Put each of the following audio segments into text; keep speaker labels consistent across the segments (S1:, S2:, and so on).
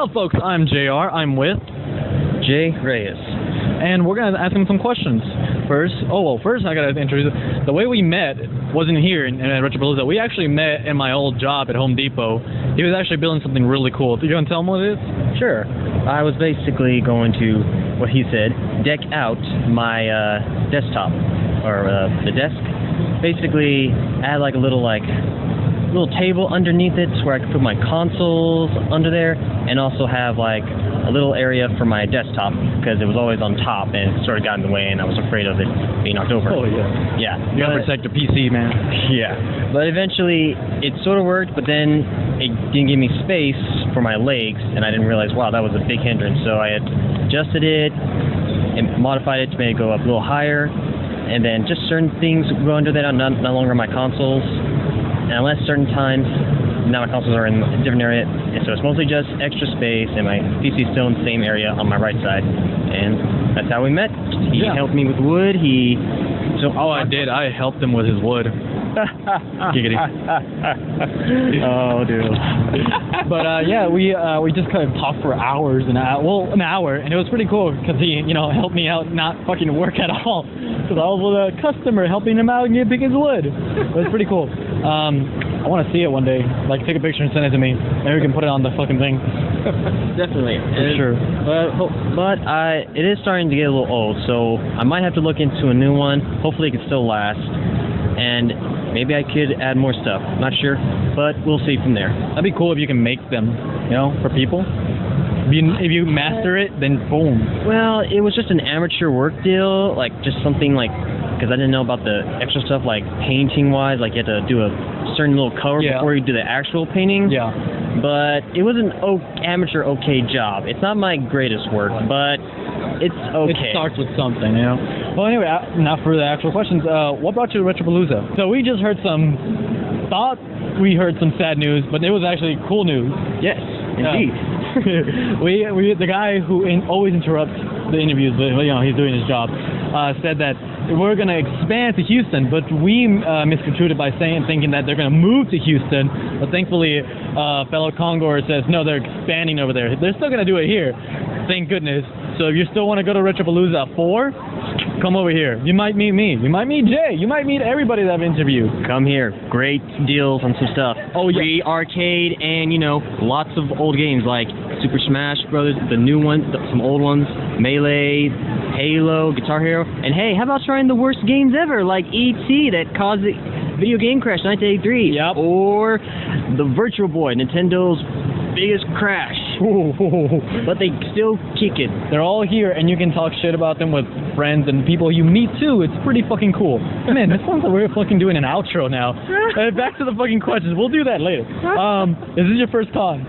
S1: Hello, folks. I'm JR. I'm with
S2: Jay Reyes.
S1: and we're gonna ask him some questions. First, I gotta introduce. The way we met wasn't here in Retroplaooza. We actually met in my old job at Home Depot. He was actually building something really cool. You gonna tell him what it is?
S2: Sure. I was basically going to, what he said, deck out my desktop, or the desk. Basically, add like a little table underneath it where I could put my consoles under there, and also have like a little area for my desktop because it was always on top and it sort of got in the way and I was afraid of it being knocked over.
S1: Oh yeah.
S2: Yeah.
S1: You gotta protect your PC, man.
S2: Yeah. But eventually it sort of worked, but then it didn't give me space for my legs, and I didn't realize, wow, that was a big hindrance. So I had adjusted it and modified it to make it go up a little higher, and then just certain things go under that, no longer my consoles. And unless certain times, now my consoles are in a different area, and so it's mostly just extra space, and my PC is still in the same area on my right side. And that's how we met. He helped me with wood.
S1: I did. I helped him with his wood. Giggity.
S2: Oh, dude.
S1: But yeah, we just kind of talked for hours and an hour, and it was pretty cool because he, helped me out, not fucking work at all. Because I was with a customer helping him out and pick his wood. It was pretty cool. I want to see it one day. Like, take a picture and send it to me. Maybe we can put it on the fucking thing.
S2: Definitely.
S1: For sure.
S2: But it is starting to get a little old, so I might have to look into a new one. Hopefully it can still last. And maybe I could add more stuff. Not sure, but we'll see from there.
S1: That'd be cool if you can make them, for people. If you master it, then boom.
S2: Well, it was just an amateur work deal, like just something like, because I didn't know about the extra stuff like painting-wise, like you had to do a certain little color before you do the actual painting.
S1: Yeah.
S2: But it was an amateur okay job. It's not my greatest work, but it's okay.
S1: It starts with something, Well, anyway, now for the actual questions. What brought you to Retroplaooza? So we just heard we heard some sad news, but it was actually cool news.
S2: Yes, indeed.
S1: The guy who always interrupts the interviews, but he's doing his job, said that we're going to expand to Houston, but we misconstrued it by thinking that they're going to move to Houston. But thankfully, fellow Congor says no, they're expanding over there. They're still going to do it here. Thank goodness. So if you still want to go to Retroplaooza 4, come over here. You might meet me. You might meet Jay. You might meet everybody that I've interviewed.
S2: Come here. Great deals on some stuff.
S1: Oh, yeah.
S2: Free arcade and, lots of old games like Super Smash Brothers, the new ones, some old ones, Melee, Halo, Guitar Hero. And hey, how about trying the worst games ever like E.T. that caused the video game crash in 1983?
S1: Yep.
S2: Or the Virtual Boy, Nintendo's biggest crash. But they still kick it.
S1: They're all here, and you can talk shit about them with friends and people you meet too. It's pretty fucking cool. Man, this sounds like we're fucking doing an outro now. Back to the fucking questions. We'll do that later. Is this your first con?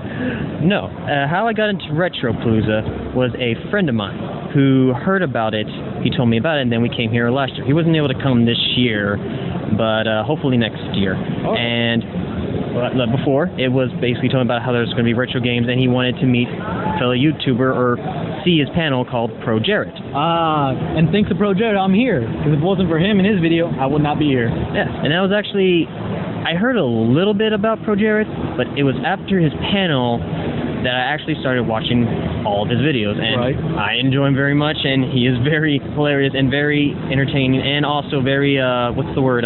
S2: No. How I got into Retroplaooza was a friend of mine who heard about it. He told me about it, and then we came here last year. He wasn't able to come this year, but hopefully next year. Oh. And before, it was basically talking about how there's going to be retro games, and he wanted to meet a fellow YouTuber or see his panel called Pro Jarrett.
S1: And thanks to Pro Jarrett, I'm here. Because if it wasn't for him and his video, I would not be here.
S2: Yeah, and that was actually, I heard a little bit about Pro Jarrett, but it was after his panel that I actually started watching all of his videos, and I enjoy him very much, and he is very hilarious and very entertaining, and also very, what's the word,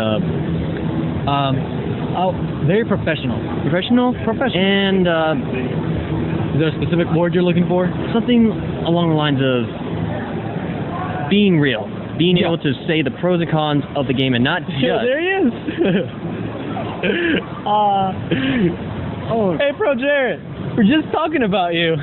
S1: very professional.
S2: Professional?
S1: Professional.
S2: And,
S1: is there a specific word you're looking for?
S2: Something along the lines of being real. Being able to say the pros and cons of the game and not just...
S1: There he is! Hey, Pro Jarrett! We're just talking about you.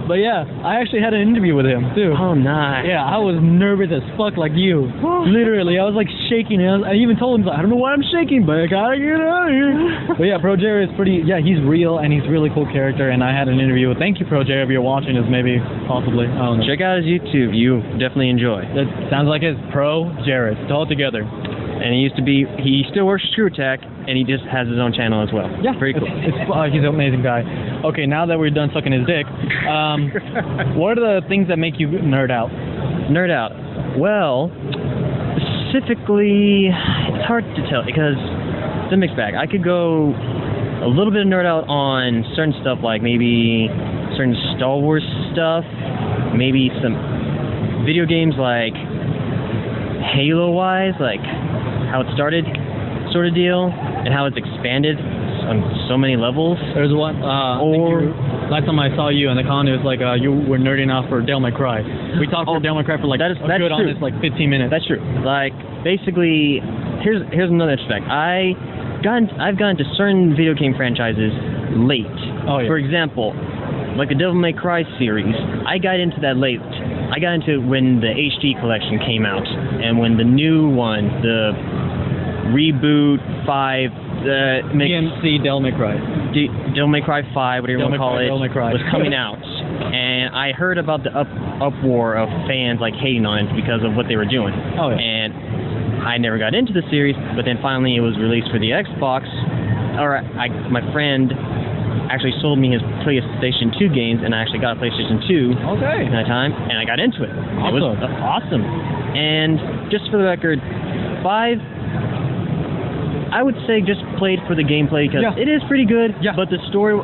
S1: But yeah, I actually had an interview with him too.
S2: Oh, nice.
S1: Yeah, I was nervous as fuck like you. Literally, I was like shaking. I even told him, I don't know why I'm shaking, but I gotta get out of here. But yeah, Pro Jarrett is he's real, and he's a really cool character, and I had an interview with, thank you, Pro Jarrett, if you're watching this, maybe, possibly, I don't know.
S2: Check out his YouTube, you definitely enjoy.
S1: That sounds like his Pro Jarrett, it's all together.
S2: And he still works for Screw Attack, and he just has his own channel as well. Yeah. Very cool.
S1: He's an amazing guy. Okay, now that we're done sucking his dick, what are the things that make you nerd out?
S2: Nerd out? Well, specifically, it's hard to tell, because it's a mixed bag. I could go a little bit of nerd out on certain stuff, like maybe certain Star Wars stuff, maybe some video games like Halo-wise, like how it started, sort of deal, and how it's expanded on so many levels.
S1: There's one, last time I saw you in the con, it was like you were nerding out for Devil May Cry. We talked for Devil May Cry for like
S2: that's
S1: a good
S2: true.
S1: honest like 15 minutes.
S2: That's true. Like, basically, here's another aspect. I've gotten to certain video game franchises late.
S1: Oh, yeah.
S2: For example, like the Devil May Cry series, I got into that late. I got into it when the HD collection came out, and when the new one, the Reboot 5, the
S1: DMC Devil May Cry.
S2: Devil May Cry 5, whatever you want to call it, was coming out. And I heard about the uproar of fans like hating on it because of what they were doing.
S1: Oh, yeah.
S2: And I never got into the series, but then finally it was released for the Xbox. My friend actually sold me his PlayStation 2 games, and I actually got a PlayStation 2
S1: Okay.
S2: at that time, and I got into it. It was awesome. And just for the record, 5, I would say just played for the gameplay because it is pretty good.
S1: Yeah.
S2: But the story,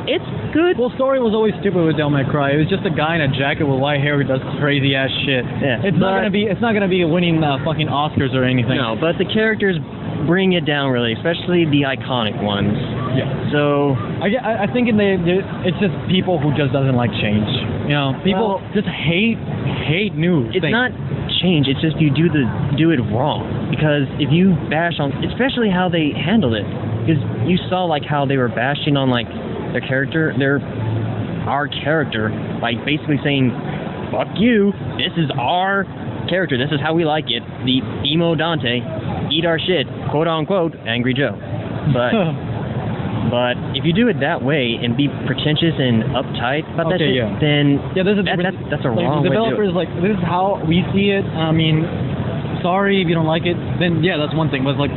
S2: it's good.
S1: Well, story was always stupid with Devil May Cry. It was just a guy in a jacket with white hair who does crazy ass shit.
S2: Yeah.
S1: It's not gonna be winning fucking Oscars or anything.
S2: No, but the characters bring it down really, especially the iconic ones.
S1: Yeah.
S2: So
S1: I think it's just people who just doesn't like change. You know, people just hate new
S2: it's
S1: things.
S2: not change. It's just you do it wrong. Because if you bash on, especially how they handled it, because you saw like how they were bashing on like their character, our character, like basically saying, "Fuck you! This is our character. This is how we like it. The emo Dante, eat our shit, quote unquote, Angry Joe." But if you do it that way and be pretentious and uptight about that shit, then that's a wrong way to do it.
S1: Developers like, this is how we see it. I mean, sorry if you don't like it. Then that's one thing. But it's like,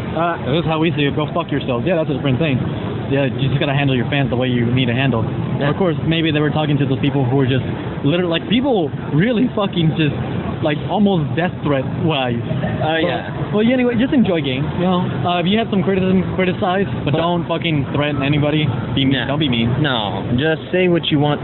S1: this is how we see it. Go fuck yourself. Yeah, that's a different thing. Yeah, you just gotta handle your fans the way you need to handle. Yeah. Of course, maybe they were talking to those people who were just literally like people really fucking just like almost death threat wise.
S2: Yeah.
S1: Well, anyway, just enjoy games. You know, if you have some criticism, criticize, but don't fucking threaten anybody. Be mean. Don't be mean.
S2: No, just say what you want.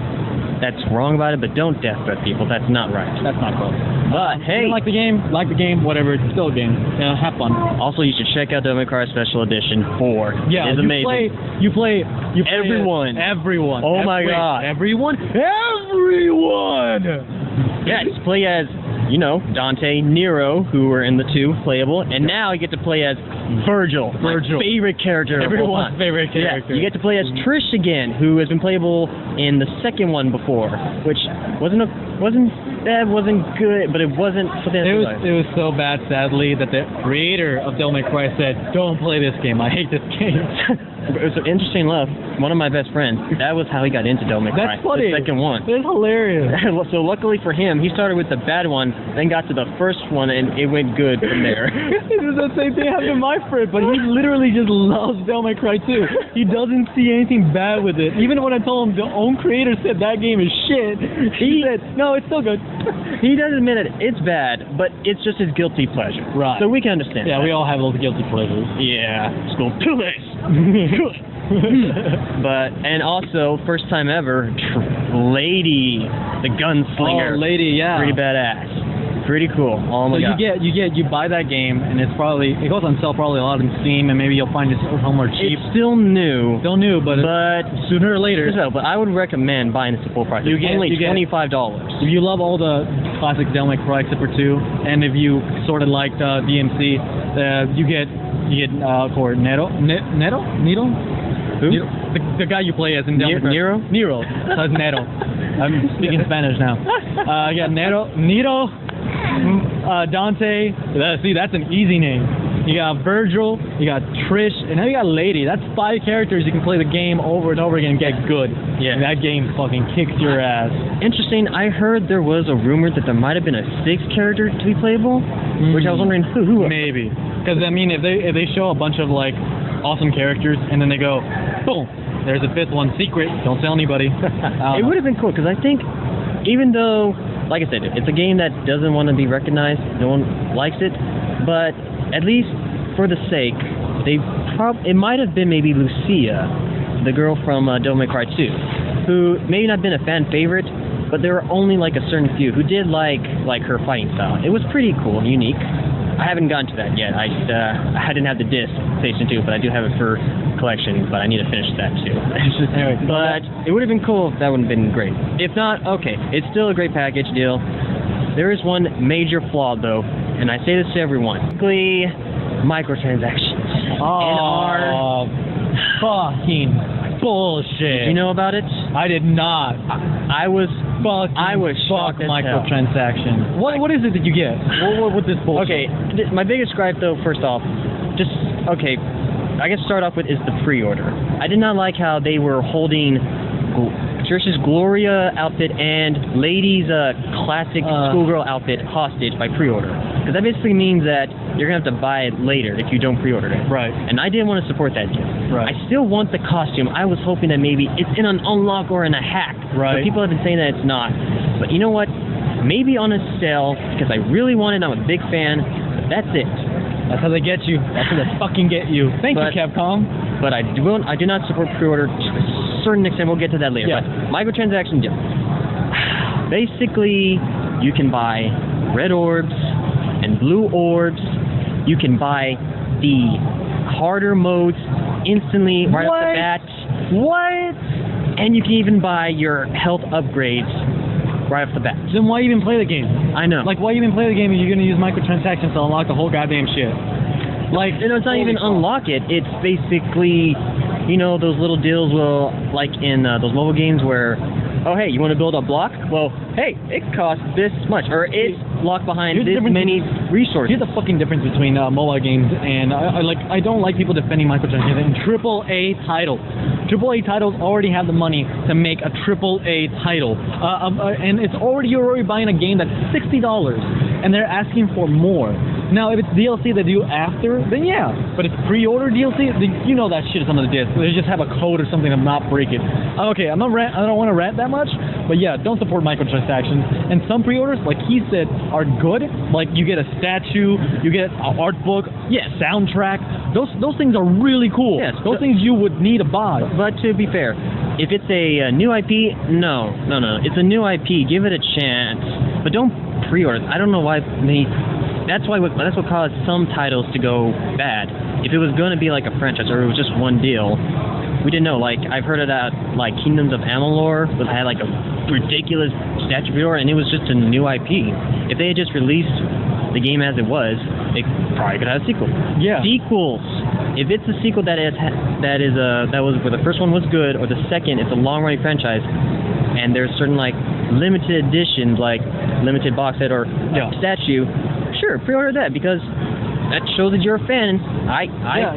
S2: That's wrong about it, but don't death threat people. That's not right.
S1: That's not cool.
S2: But hey,
S1: if you like the game, whatever. It's still a game. Yeah, have fun.
S2: Also, you should check out Devil May Cry Special Edition 4.
S1: Yeah,
S2: it's amazing.
S1: You play
S2: everyone.
S1: Everyone.
S2: Oh my god.
S1: Everyone.
S2: Yeah, just play as, Dante, Nero, who were in the 2 playable, and now you get to play as Virgil. My favorite character.
S1: Everyone's favorite character.
S2: Yeah, you get to play as Trish again, who has been playable in the second one before, which wasn't good, but it wasn't.
S1: It was so bad, sadly, that the creator of Devil May Cry said, "Don't play this game. I hate this game."
S2: It was interesting enough. One of my best friends, that was how he got into Devil May Cry.
S1: That's funny.
S2: The second one.
S1: That's hilarious.
S2: So luckily for him, he started with the bad one, then got to the first one, and it went good from there.
S1: It was the same thing happened to my friend, but he literally just loves Devil May Cry too. He doesn't see anything bad with it. Even when I told him the own creator said that game is shit, he said, "No, it's still good."
S2: He does admit it. It's bad, but it's just his guilty pleasure.
S1: Right.
S2: So we can understand.
S1: Yeah,
S2: that.
S1: we all have those guilty pleasures.
S2: Yeah. Let's go do this. And also, first time ever, Lady, the gunslinger.
S1: Oh, Lady, yeah.
S2: Pretty badass. Pretty cool. Oh my god.
S1: You buy that game, and it goes on sale probably a lot in Steam, and maybe you'll find it somewhere cheap.
S2: It's still new.
S1: But sooner or later.
S2: But I would recommend buying it at full price. It's only $25.
S1: If you love all the classic Devil May Cry except for 2, and if you sort of like DMC, you get for Nero. Who? The guy you play as in Devil May Cry.
S2: Nero?
S1: Nero. That's Nero. I'm speaking Spanish now. Nero, Dante. See, that's an easy name. You got Virgil, you got Trish, and now you got Lady. That's 5 characters you can play the game over and over again and get good.
S2: Yeah.
S1: And that game fucking kicks your ass.
S2: Interesting, I heard there was a rumor that there might have been a 6th character to be playable, which I was wondering who.
S1: Maybe. Because, I mean, if they show a bunch of, like, awesome characters, and then they go, boom, there's a 5th one, secret, don't tell anybody.
S2: It would have been cool, because I think, even though, like I said, it's a game that doesn't want to be recognized, no one likes it, but at least for the sake it might have been maybe Lucia, the girl from Devil May Cry 2, who may not have been a fan favorite, but there were only like a certain few who did like her fighting style. It was pretty cool and unique. I haven't gotten to that yet. I didn't have the disc PlayStation 2, but I do have it for collection. But I need to finish that too.
S1: Anyway,
S2: but it would have been cool if that would have been great. If not, okay, it's still a great package deal. There is one major flaw though, and I say this to everyone: basically, microtransactions.
S1: Oh, fucking bullshit!
S2: Did you know about it?
S1: I did not.
S2: I was
S1: shocked
S2: as hell.
S1: Microtransactions. What is it that you get? What's this bullshit?
S2: Okay, my biggest gripe though, first off, I guess start off with is the pre-order. I did not like how they were holding Trish's Gloria outfit and Lady's classic schoolgirl outfit hostage by pre-order. Because that basically means that you're going to have to buy it later if you don't pre-order it.
S1: Right.
S2: And I didn't want to support that deal.
S1: Right.
S2: I still want the costume. I was hoping that maybe it's in an unlock or in a hack.
S1: Right.
S2: But people have been saying that it's not. But you know what? Maybe on a sale, because I really want it. I'm a big fan. But that's it.
S1: That's how they get you. That's how they fucking get you. Thank you, Capcom.
S2: But I do not support pre-order to a certain extent. We'll get to that later.
S1: Yeah.
S2: But microtransaction deal. Basically, you can buy red orbs and blue orbs. You can buy the harder modes instantly right off the bat.
S1: What?
S2: And you can even buy your health upgrades right off the bat.
S1: Then why even play the game?
S2: I know.
S1: Like, why even play the game if you're going to use microtransactions to unlock the whole goddamn shit? Like,
S2: it's not even unlock it. It's basically, those little deals like in those mobile games where, oh, hey, you want to build a block? Well, hey, it costs this much. Or it's locked behind this many resources.
S1: Here's the fucking difference between mobile games and, I don't like people defending microtransactions. AAA titles. AAA titles already have the money to make a AAA title. And you're already buying a game that's $60, and they're asking for more. Now, if it's DLC they do after, then yeah. But if pre-order DLC, then you know that shit is under the disc. They just have a code or something to not break it. Okay, I don't want to rant that much, but yeah, don't support microtransactions. And some pre-orders, like he said, are good. Like you get a statue, you get an art book, soundtrack. Those things are really cool.
S2: Yes,
S1: those things you would need to buy.
S2: But to be fair, if it's a new IP, no. It's a new IP. Give it a chance, but don't pre-order. I don't know why that's what caused some titles to go bad. If it was going to be like a franchise or it was just one deal, we didn't know. Like I've heard of that, like Kingdoms of Amalur had like a ridiculous statue pre-order, and it was just a new IP. If they had just released the game as it was, they probably could have a sequel. Yeah. Sequels. If it's a sequel that was where the first one was good, or the second, it's a long-running franchise, and there's certain like limited editions, like limited box set or statue. Sure, pre-order that because that shows that you're a fan.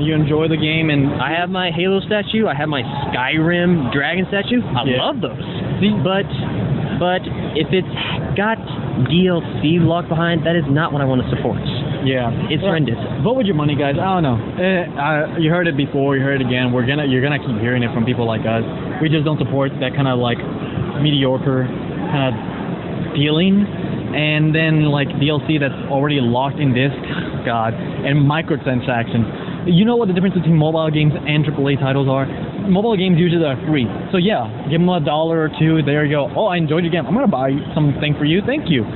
S1: You enjoy the game, and
S2: I have my Halo statue. I have my Skyrim Dragon statue. I love those. But if it's got DLC locked behind, that is not what I want to support.
S1: Yeah,
S2: it's horrendous.
S1: Vote with your money, guys. I don't know. You heard it before. You heard it again. You're gonna keep hearing it from people like us. We just don't support that kind of like mediocre kind of feeling. And then like DLC that's already locked in disc, God, and microtransactions. You know what the difference between mobile games and AAA titles are? Mobile games usually are free. So yeah, give them $1 or $2. There you go. Oh, I enjoyed your game. I'm gonna buy something for you. Thank you.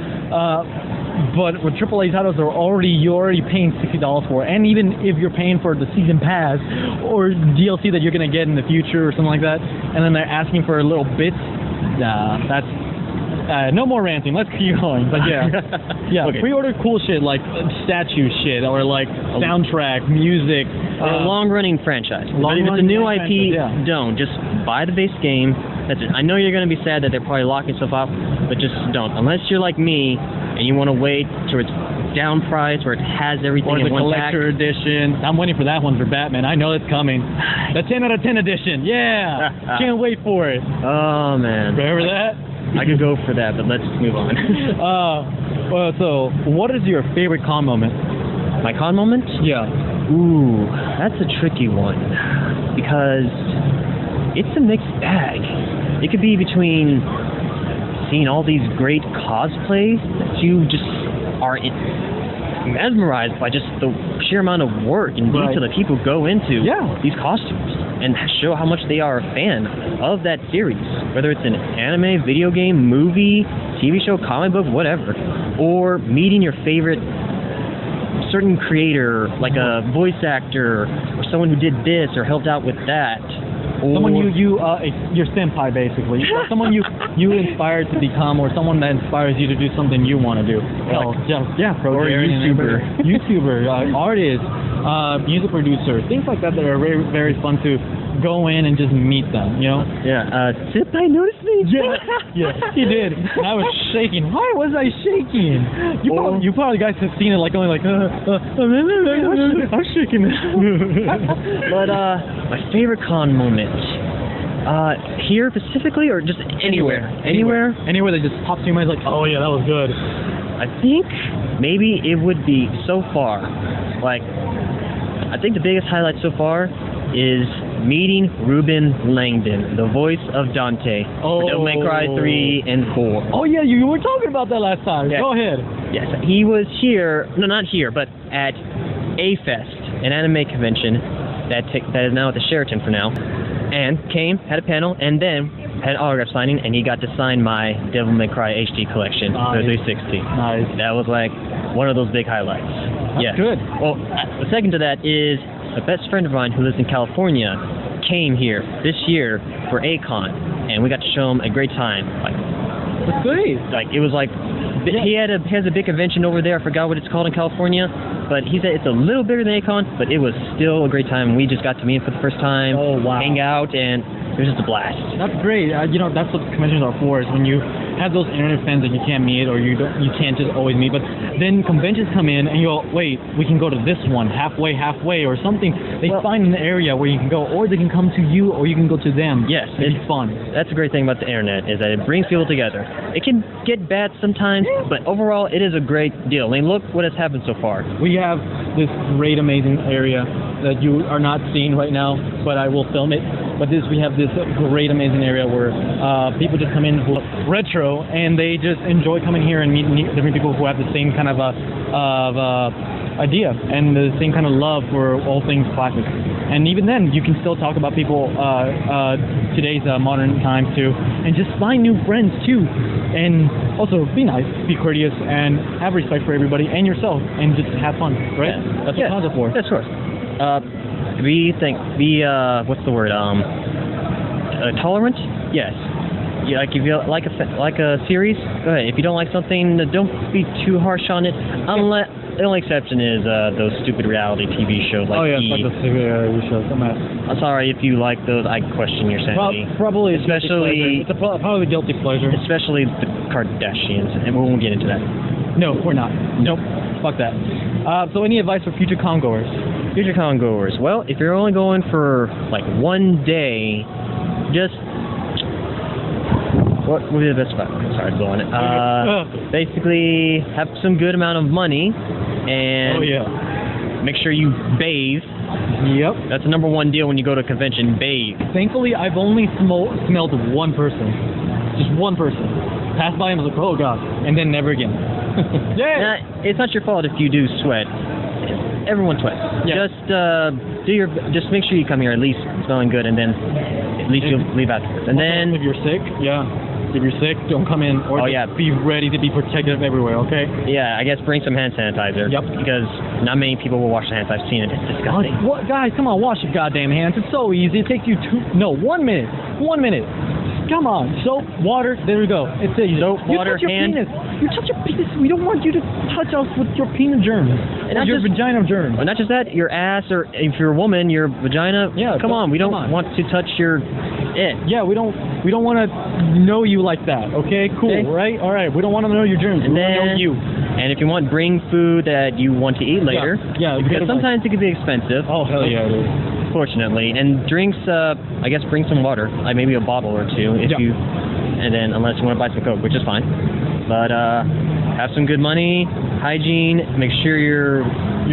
S1: But with AAA titles, you're already paying $60 for, and even if you're paying for the season pass or DLC that you're gonna get in the future or something like that, and then they're asking for a little bit, that's. No more ranting. Let's keep going. But yeah, okay. Pre-order cool shit like statue shit or like soundtrack, music,
S2: or a long-running franchise. But if it's a new IP, don't. Just buy the base game. That's it. I know you're going to be sad that they're probably locking stuff up, but just don't. Unless you're like me and you want to wait till it's down price where it has everything in one pack.
S1: Or the collector edition. I'm waiting for that one for Batman. I know it's coming. The 10 out of 10 edition. Yeah. Can't wait for it.
S2: Oh man.
S1: Remember that?
S2: I could go for that, but let's move on.
S1: So, what is your favorite con moment?
S2: My con moment?
S1: Yeah.
S2: Ooh, that's a tricky one. Because it's a mixed bag. It could be between seeing all these great cosplays that you just are mesmerized by just the sheer amount of work and detail that people go into these costumes, and show how much they are a fan of that series, whether it's an anime, video game, movie, TV show, comic book, whatever, or meeting your favorite certain creator, like a voice actor, or someone who did this or helped out with that. Or
S1: someone your senpai basically, or someone you inspired to become, or someone that inspires you to do something you want to do. Hell,
S2: or a
S1: YouTuber, artist, music producer, things like that are very, very fun to go in and just meet them, you know?
S2: Yeah, Senpai noticed me?
S1: Yeah, he did. And I was shaking. Why was I shaking? You probably guys have seen it like going like, I'm shaking.
S2: But my favorite con moment, here specifically, or just anywhere?
S1: Anywhere that just pops in your mind like, oh yeah, that was good.
S2: I think maybe it would be so far, like, I think the biggest highlight so far is meeting Ruben Langdon, the voice of Dante, for Devil May Cry 3 and 4.
S1: Oh yeah, you were talking about that last time.
S2: Yes.
S1: Go ahead.
S2: Yes, he was here, no, not here, but at A-Fest, an anime convention that is now at the Sheraton for now, and came, had a panel, and then had an autograph signing, and he got to sign my Devil May Cry HD collection for 360.
S1: Nice.
S2: That was like one of those big highlights.
S1: That's good.
S2: Well, the second to that is a best friend of mine who lives in California came here this year for A-Con, and we got to show him a great time. Like,
S1: that's great.
S2: Like, it was like, he has a big convention over there. I forgot what it's called in California, but he said it's a little bigger than A-Con, but it was still a great time. We just got to meet him for the first time, hang out, and it was just a blast.
S1: That's great. You know, that's what conventions are for, is when you have those internet fans that you can't meet, or you can't just always meet, but then conventions come in and you go, wait, we can go to this one halfway, or something. They find an area where you can go, or they can come to you, or you can go to them.
S2: Yes,
S1: it's fun.
S2: That's a great thing about the internet, is that it brings people together. It can get bad sometimes, but overall, it is a great deal. I mean, look what has happened so far.
S1: We have this great, amazing area that you are not seeing right now, but I will film it. But we have this great, amazing area where people just come in who retro, and they just enjoy coming here and meeting different people who have the same kind of idea and the same kind of love for all things classic. And even then, you can still talk about people today's modern times too, and just find new friends too. And also be nice, be courteous, and have respect for everybody and yourself, and just have fun, right?
S2: Yeah.
S1: That's what cons are for.
S2: That's of course. What's the word? Tolerant? Yes. Yeah, like if you like a series, go ahead. If you don't like something, don't be too harsh on it. Unless the only exception is those stupid reality TV shows like E.
S1: Like those stupid reality shows.
S2: I'm sorry if you like those. I question your sanity.
S1: Probably,
S2: especially
S1: it's probably a guilty pleasure.
S2: Especially the Kardashians, and we won't get into that.
S1: No, we're not. Nope. Fuck that. So, any advice for future con goers?
S2: Future con goers. Well, if you're only going for like one day, just what would be the best spot? Sorry, I'm blowing it. Basically, have some good amount of money, and make sure you bathe.
S1: Yep.
S2: That's the number one deal when you go to a convention. Bathe.
S1: Thankfully, I've only smelled one person. Just one person. Passed by and was like, oh god, and then never again.
S2: Yeah. It's not your fault if you do sweat. Everyone sweats. Yeah. Just make sure you come here at least smelling good, and then at least you'll leave afterwards. And then
S1: if you're sick, if you're sick, don't come in, or be ready to be protective everywhere, okay?
S2: Yeah, I guess bring some hand sanitizer.
S1: Yep.
S2: Because not many people will wash their hands. I've seen it. It's disgusting.
S1: What, guys, come on, wash your goddamn hands. It's so easy. It takes you 1 minute. 1 minute. Come on, soap, water, there we go. It's it.
S2: Soap, water, hand.
S1: You touch your penis. We don't want you to touch us with your penis germs. And not your vagina germs.
S2: Not just that, your ass, or if you're a woman, your vagina. Yeah, come on, we don't want to touch your it.
S1: Yeah, we don't want to know you like that. Okay, cool, right? All right, we don't want to know your germs.
S2: And
S1: we want to know you.
S2: And if you want, bring food that you want to eat later.
S1: Yeah,
S2: because sometimes it can be expensive.
S1: Oh, hell yeah, it is.
S2: Fortunately. And drinks, I guess bring some water, like maybe a bottle or two, if you, and then unless you want to buy some Coke, which is fine. But have some good money, hygiene, make sure you're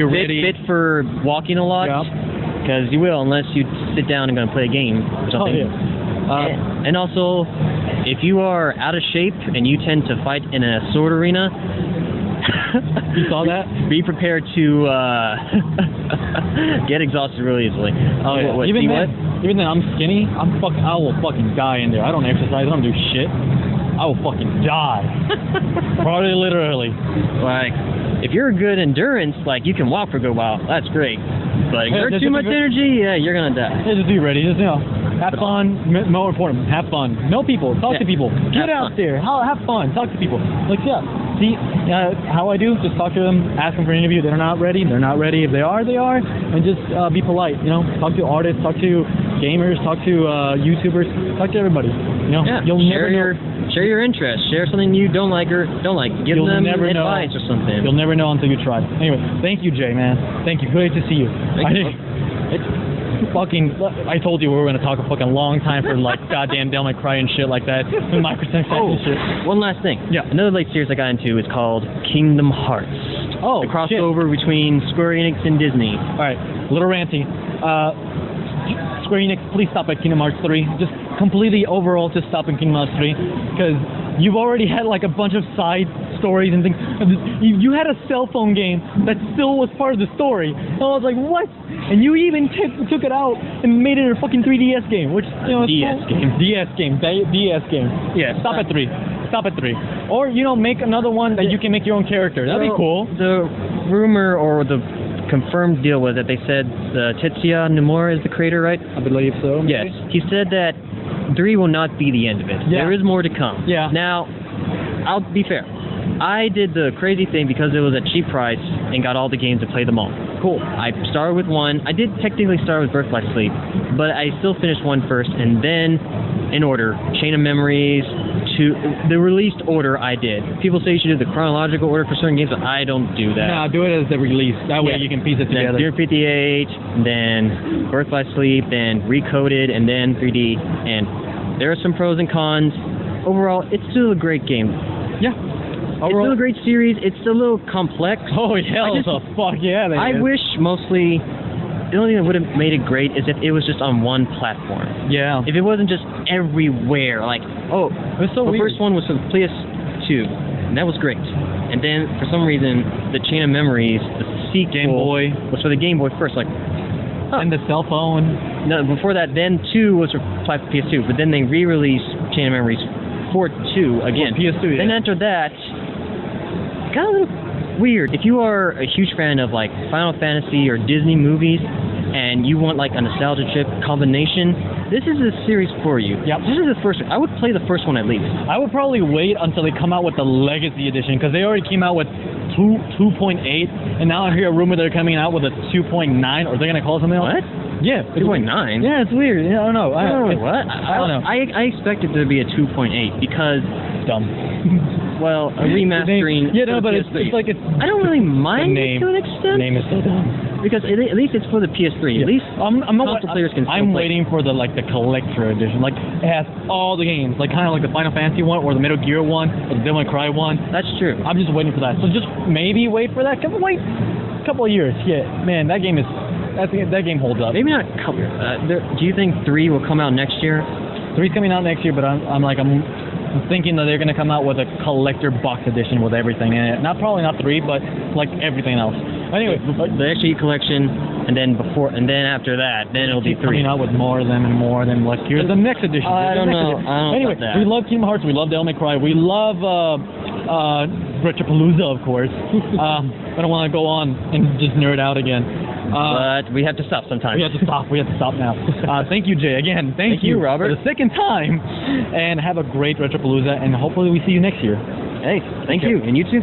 S2: fit for walking a lot, because you will unless you sit down and going to play a game or something. And also, if you are out of shape and you tend to fight in a sword arena,
S1: You saw that?
S2: Be prepared to get exhausted really easily.
S1: Oh yeah. Even then, I'm skinny. I will fucking die in there. I don't exercise. I don't do shit. I will fucking die. Probably literally.
S2: Like, if you're a good endurance, like you can walk for a good while. That's great. But if you're too much energy, yeah, you're gonna die.
S1: Yeah, just be ready. Just have fun. More important, have fun. Know people. Talk to people. Get out there. Have fun. Talk to people. Like see how I do. Just talk to them. Ask them for an interview. They're not ready. They're not ready. If they are, they are. And just be polite. Talk to artists. Talk to gamers. Talk to YouTubers. Talk to everybody. You'll never know.
S2: Share your interests. Share something you don't like or don't like. Give them advice or something.
S1: You'll never know until you try. Anyway, thank you, Jay, man. Thank you. Great to see you. I told you we were going to talk a fucking long time for like goddamn Devil May Cry and shit like that. And microtransactions and shit.
S2: One last thing.
S1: Yeah.
S2: Another late series I got into is called Kingdom Hearts.
S1: Oh,
S2: the crossover between Square Enix and Disney.
S1: All right, little ranty. Square Enix, please stop at Kingdom Hearts 3. Just completely overall, just stop at Kingdom Hearts 3 because you've already had like a bunch of side stories and things. You had a cell phone game that still was part of the story. And I was like, what? And you even took it out and made it a fucking 3DS game, which DS game. Yeah, stop at 3. Stop at 3. Or make another one that you can make your own character. That'd be cool.
S2: The rumor or the confirmed deal was that they said Tetsuya Nomura is the creator, right?
S1: I believe so.
S2: Yes. He said that 3 will not be the end of it.
S1: Yeah.
S2: There is more to come.
S1: Yeah.
S2: Now, I'll be fair. I did the crazy thing because it was a cheap price and got all the games to play them all. Cool. I started with 1. I did technically start with Birth by Sleep, but I still finished 1 first, and then in order, Chain of Memories to the released order I did. People say you should do the chronological order for certain games, but I don't do that.
S1: No, do it as the release. That way you can piece it together.
S2: Then Fear 58, then Birth by Sleep, then Recoded, and then 3D. And there are some pros and cons. Overall, it's still a great game.
S1: Yeah.
S2: It's still a great series. It's still a little complex.
S1: Oh, hell the fuck yeah.
S2: I wish mostly... The only thing that would have made it great is if it was just on one platform.
S1: Yeah.
S2: If it wasn't just everywhere. Like,
S1: it was so weird.
S2: The first one was for PS2, and that was great. And then, for some reason, the Chain of Memories, the sequel,
S1: Game Boy,
S2: was for the Game Boy first. Like,
S1: and the cell phone.
S2: No, before that, then 2 was for PS2, but then they re-released Chain of Memories for 2 again.
S1: For PS2, yeah.
S2: Then after that, it got a little weird. If you are a huge fan of like Final Fantasy or Disney movies and you want like a nostalgia trip combination, this is a series for you.
S1: Yep.
S2: This is the first one. I would play the first one at least.
S1: I would probably wait until they come out with the Legacy Edition because they already came out with 2.8 and now I hear a rumor they're coming out with a 2.9 or they're going to call it something else.
S2: What?
S1: Yeah.
S2: 2.9?
S1: Yeah, it's weird. Yeah, I don't know.
S2: What?
S1: I don't know.
S2: I expected there to be a 2.8 because...
S1: Dumb.
S2: Well, a remastering.
S1: Yeah, no, but it's like it's.
S2: I don't really mind it to an extent.
S1: The name is so dumb.
S2: Because at least it's for the PS3. At least console players can.
S1: I'm waiting for the collector edition. Like it has all the games, like kind of like the Final Fantasy one or the Metal Gear one or the Devil May Cry one.
S2: That's true.
S1: I'm just waiting for that. So just maybe wait for that. Wait a couple of years. Yeah, man, that game game holds up.
S2: Maybe not a couple. Do you think 3 will come out next year?
S1: 3's coming out next year, but I'm thinking that they're going to come out with a collector box edition with everything in it. Probably not 3, but like everything else. Anyway,
S2: the XG collection, and then after that, then it'll be 3.
S1: Coming out with more of them and more of them. Like here's the next edition.
S2: I don't know.
S1: Anyway, we love Kingdom Hearts. We love Devil May Cry. We love Retroplaooza, of course. I don't want to go on and just nerd out again.
S2: But we have to stop sometime.
S1: We have to stop now. Thank you, Jay. Again, thank you,
S2: Robert.
S1: For the second time. And have a great Retroplaooza, and hopefully we see you next year.
S2: Hey, thank you. And you too.